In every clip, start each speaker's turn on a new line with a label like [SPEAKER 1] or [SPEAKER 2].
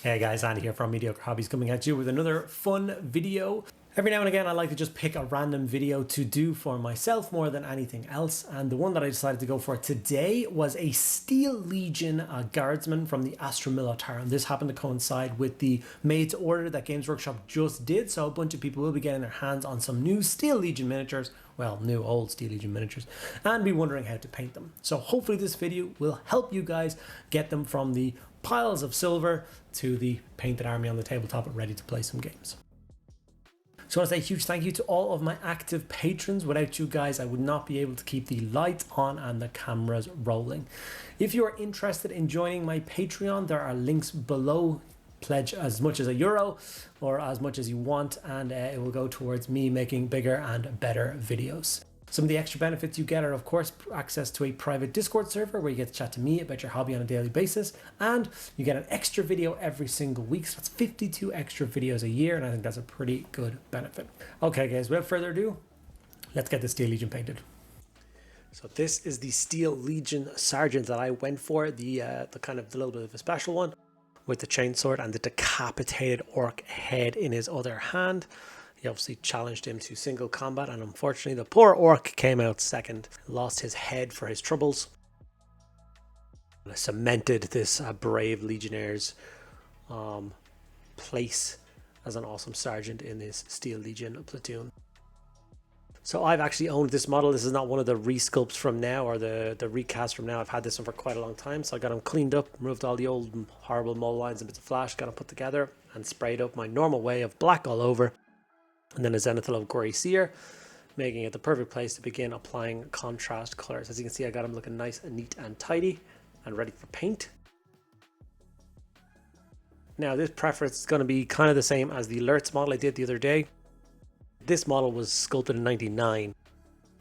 [SPEAKER 1] Hey guys, Andy here from Mediocre Hobbies coming at you with another fun video. Every now and again I like to just pick a random video to do for myself more than anything else, and the one that I decided to go for today was a Steel Legion guardsman from the Astra Militarum. This happened to coincide with the made to order that Games Workshop just did, so a bunch of people will be getting their hands on some new Steel Legion miniatures, well, new old Steel Legion miniatures, and be wondering how to paint them. So hopefully this video will help you guys get them from the piles of silver to the painted army on the tabletop ready to play some games. So I want to say a huge thank you to all of my active patrons. Without you guys, I would not be able to keep the lights on and the cameras rolling. If you are interested in joining my Patreon, there are links below. Pledge as much as €1 or as much as you want, and it will go towards me making bigger and better videos. Some of the extra benefits you get are, of course, access to a private Discord server where you get to chat to me about your hobby on a daily basis, and you get an extra video every single week. So that's 52 extra videos a year, and I think that's a pretty good benefit. Okay, guys, without further ado, let's get the Steel Legion painted. So this is the Steel Legion Sergeant that I went for, the kind of the little bit of a special one, with the chainsword and the decapitated orc head in his other hand. He obviously challenged him to single combat, and unfortunately the poor orc came out second, lost his head for his troubles. And cemented this brave legionnaire's place as an awesome sergeant in this Steel Legion platoon. So I've actually owned this model. This is not one of the resculpts from now or the recast from now. I've had this one for quite a long time, so I got him cleaned up, removed all the old horrible mold lines and bits of flash, got him put together and sprayed up my normal way of black all over, and then a zenithal of grey seer, making it the perfect place to begin applying contrast colors. As you can see, I got him looking nice and neat and tidy and ready for paint. Now this preference is going to be kind of the same as the Lurtz model I did the other day. This model was sculpted in 99.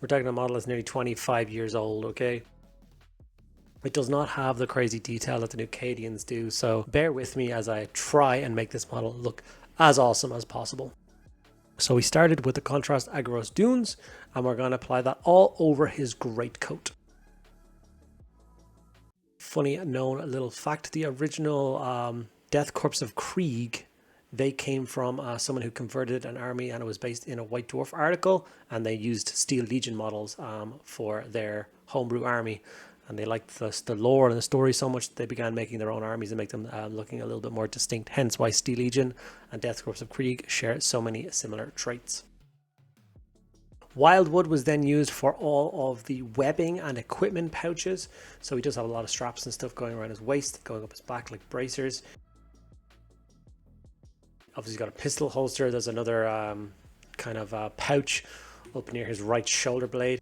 [SPEAKER 1] We're talking a model that's nearly 25 years old, okay? It does not have the crazy detail that the new Cadians do, so bear with me as I try and make this model look as awesome as possible. So we started with the contrast Aggaros Dunes, and we're going to apply that all over his greatcoat. Funny known little fact, the original Death Corps of Krieg, they came from someone who converted an army, and it was based in a White Dwarf article, and they used Steel Legion models for their homebrew army. And they liked the lore and the story so much that they began making their own armies and make them looking a little bit more distinct. Hence why Steel Legion and Death Corps of Krieg share so many similar traits. Wildwood was then used for all of the webbing and equipment pouches. So he does have a lot of straps and stuff going around his waist, going up his back like bracers. Obviously he's got a pistol holster. There's another kind of pouch up near his right shoulder blade.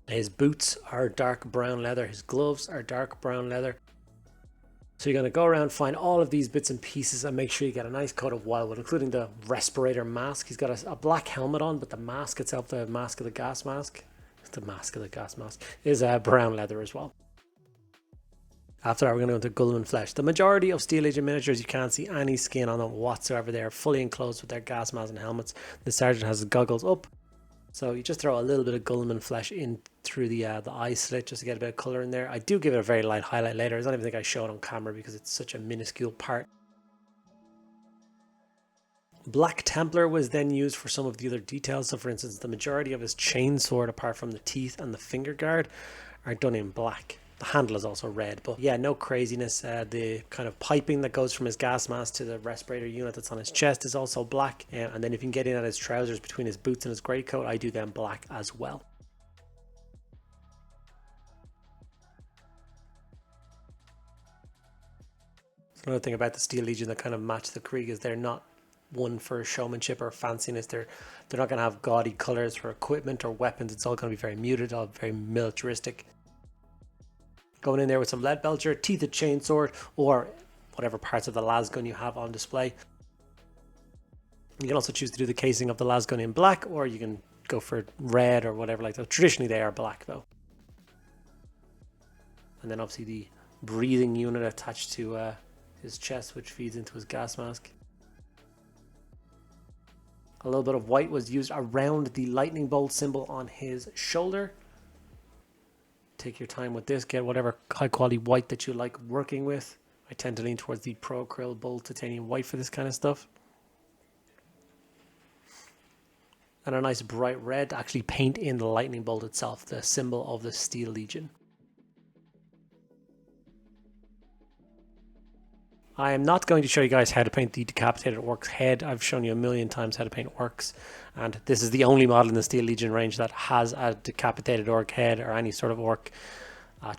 [SPEAKER 1] His boots are dark brown leather. His gloves are dark brown leather. So you're going to go around, find all of these bits and pieces and make sure you get a nice coat of Wildwood, including the respirator mask. He's got a black helmet on, but the mask itself, the mask of the gas mask, is brown leather as well. After that, we're going to go into Guilliman flesh. The majority of Steel Legion miniatures, you can't see any skin on them whatsoever. They are fully enclosed with their gas masks and helmets. The sergeant has his goggles up. So you just throw a little bit of Guilliman flesh in through the eye slit just to get a bit of colour in there. I do give it a very light highlight later. I don't even think I show it on camera because it's such a minuscule part. Black Templar was then used for some of the other details. So for instance, the majority of his chainsword, apart from the teeth and the finger guard, are done in black. The handle is also red, but yeah, no craziness. The kind of piping that goes from his gas mask to the respirator unit that's on his chest is also black. And then if you can get in at his trousers between his boots and his greatcoat, I do them black as well. So another thing about the Steel Legion that kind of match the Krieg is they're not one for showmanship or fanciness. They're not going to have gaudy colors for equipment or weapons. It's all going to be very muted, all very militaristic. Going in there with some lead belcher, teethed chainsword, or whatever parts of the lasgun you have on display. You can also choose to do the casing of the lasgun in black, or you can go for red or whatever like that. Traditionally they are black though. And then obviously the breathing unit attached to his chest, which feeds into his gas mask. A little bit of white was used around the lightning bolt symbol on his shoulder. Take your time with this, get whatever high quality white that you like working with. I tend to lean towards the Pro Acryl Bold Titanium White for this kind of stuff. And a nice bright red to actually paint in the lightning bolt itself, the symbol of the Steel Legion. I am not going to show you guys how to paint the decapitated orc's head. I've shown you a million times how to paint orcs, and this is the only model in the Steel Legion range that has a decapitated orc head or any sort of orc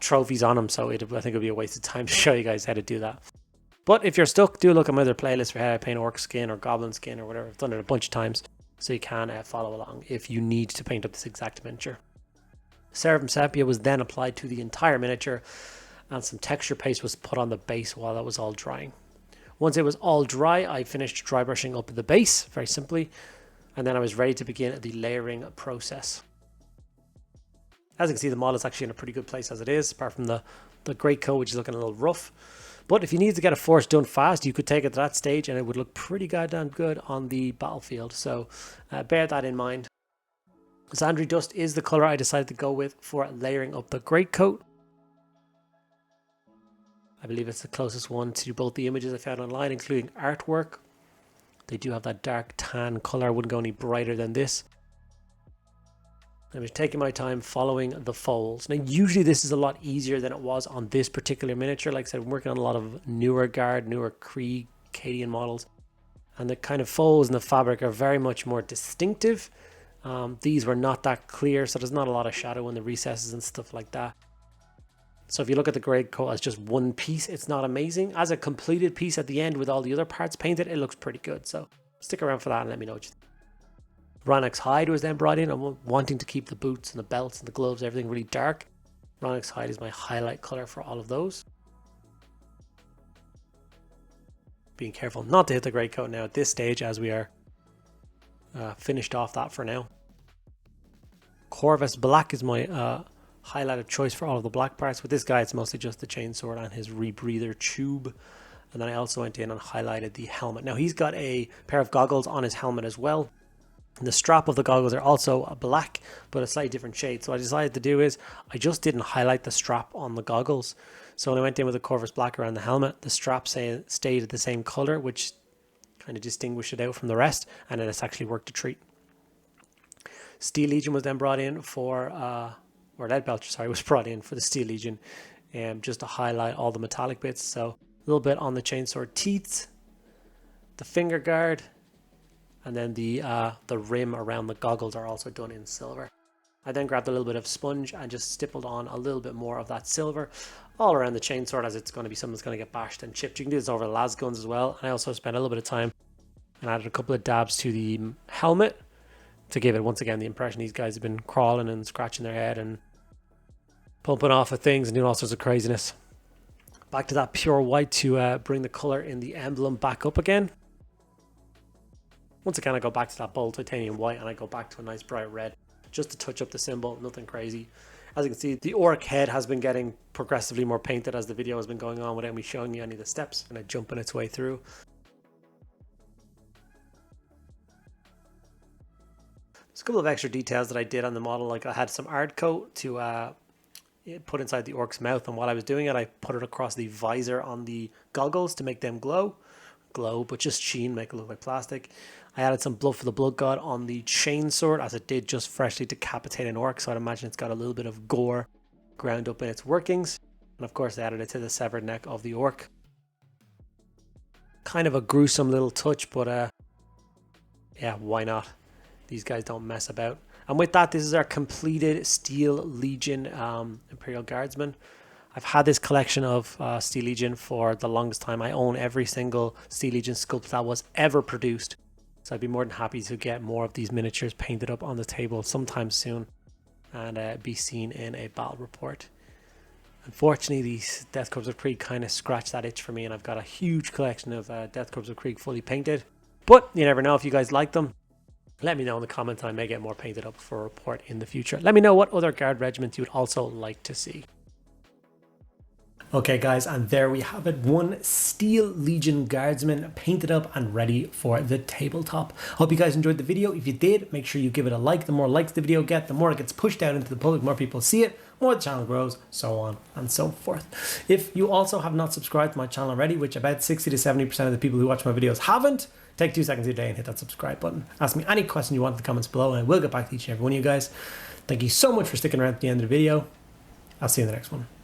[SPEAKER 1] trophies on them, so I think it would be a waste of time to show you guys how to do that. But if you're stuck, do look at my other playlist for how I paint orc skin or goblin skin or whatever. I've done it a bunch of times, so you can follow along if you need to paint up this exact miniature. Seraphim Sepia was then applied to the entire miniature, and some texture paste was put on the base while that was all drying. Once it was all dry, I finished dry brushing up the base, very simply, and then I was ready to begin the layering process. As you can see, the model is actually in a pretty good place as it is, apart from the great coat, which is looking a little rough. But if you need to get a force done fast, you could take it to that stage and it would look pretty goddamn good on the battlefield. So bear that in mind. Zandri Dust is the colour I decided to go with for layering up the great coat. I believe it's the closest one to both the images I found online, including artwork. They do have that dark tan colour. I wouldn't go any brighter than this. I'm just taking my time following the folds. Now, usually this is a lot easier than it was on this particular miniature. Like I said, I'm working on a lot of newer Guard, newer Krieg, Cadian models. And the kind of folds in the fabric are very much more distinctive. These were not that clear, so there's not a lot of shadow in the recesses and stuff like that. So if you look at the great coat as just one piece, it's not amazing. As a completed piece at the end with all the other parts painted, it looks pretty good. So stick around for that and let me know what you think. Ronyx Hide was then brought in. I'm wanting to keep the boots and the belts and the gloves, everything really dark. Ronyx Hide is my highlight color for all of those. Being careful not to hit the great coat now at this stage, as we are finished off that for now. Corvus Black is my highlighted choice for all of the black parts. With this guy, it's mostly just the chainsword and his rebreather tube. And then I also went in and highlighted the helmet. Now he's got a pair of goggles on his helmet as well. And the strap of the goggles are also black, but a slightly different shade. So what I decided to do is I just didn't highlight the strap on the goggles. So when I went in with the Corvus Black around the helmet, the strap stayed the same color, which kind of distinguished it out from the rest. And then it's actually worked a treat. Steel Legion was then brought in for, or Leadbelcher, sorry, was brought in for the Steel Legion, just to highlight all the metallic bits. So a little bit on the chainsword teeth, the finger guard, and then the rim around the goggles are also done in silver. I then grabbed a little bit of sponge and just stippled on a little bit more of that silver all around the chainsword, as it's going to be something that's going to get bashed and chipped. You can do this over the las guns as well. And I also spent a little bit of time and added a couple of dabs to the helmet to give it, once again, the impression these guys have been crawling and scratching their head and pumping off of things and doing all sorts of craziness. Back to that pure white to bring the color in the emblem back up again. Once again, I go back to that bold titanium white and I go back to a nice bright red just to touch up the symbol, nothing crazy. As you can see, the orc head has been getting progressively more painted as the video has been going on without me showing you any of the steps and it jumping its way through. There's a couple of extra details that I did on the model, like I had some art coat to put inside the orc's mouth, and while I was doing it, I put it across the visor on the goggles to make them glow, but just sheen, make it look like plastic. I added some blood for the blood god on the chainsword, as it did just freshly decapitate an orc, so I'd imagine it's got a little bit of gore ground up in its workings. And of course I added it to the severed neck of the orc. Kind of a gruesome little touch, but yeah, why not? These guys don't mess about. And with that, this is our completed Steel Legion Imperial Guardsman. I've had this collection of Steel Legion for the longest time. I own every single Steel Legion sculpt that was ever produced. So I'd be more than happy to get more of these miniatures painted up on the table sometime soon and be seen in a battle report. Unfortunately, these Death Corps of Krieg kind of scratched that itch for me, and I've got a huge collection of Death Corps of Krieg fully painted. But you never know, if you guys like them, let me know in the comments. I may get more painted up for a report in the future. Let me know what other Guard regiments you would also like to see. Okay guys, and there we have it. One Steel Legion Guardsman painted up and ready for the tabletop. Hope you guys enjoyed the video. If you did, make sure you give it a like. The more likes the video get, the more it gets pushed out into the public, more people see it, more the channel grows, so on and so forth. If you also have not subscribed to my channel already, which about 60 to 70% of the people who watch my videos haven't, take 2 seconds of your day and hit that subscribe button. Ask me any question you want in the comments below and I will get back to each and every one of you guys. Thank you so much for sticking around to the end of the video. I'll see you in the next one.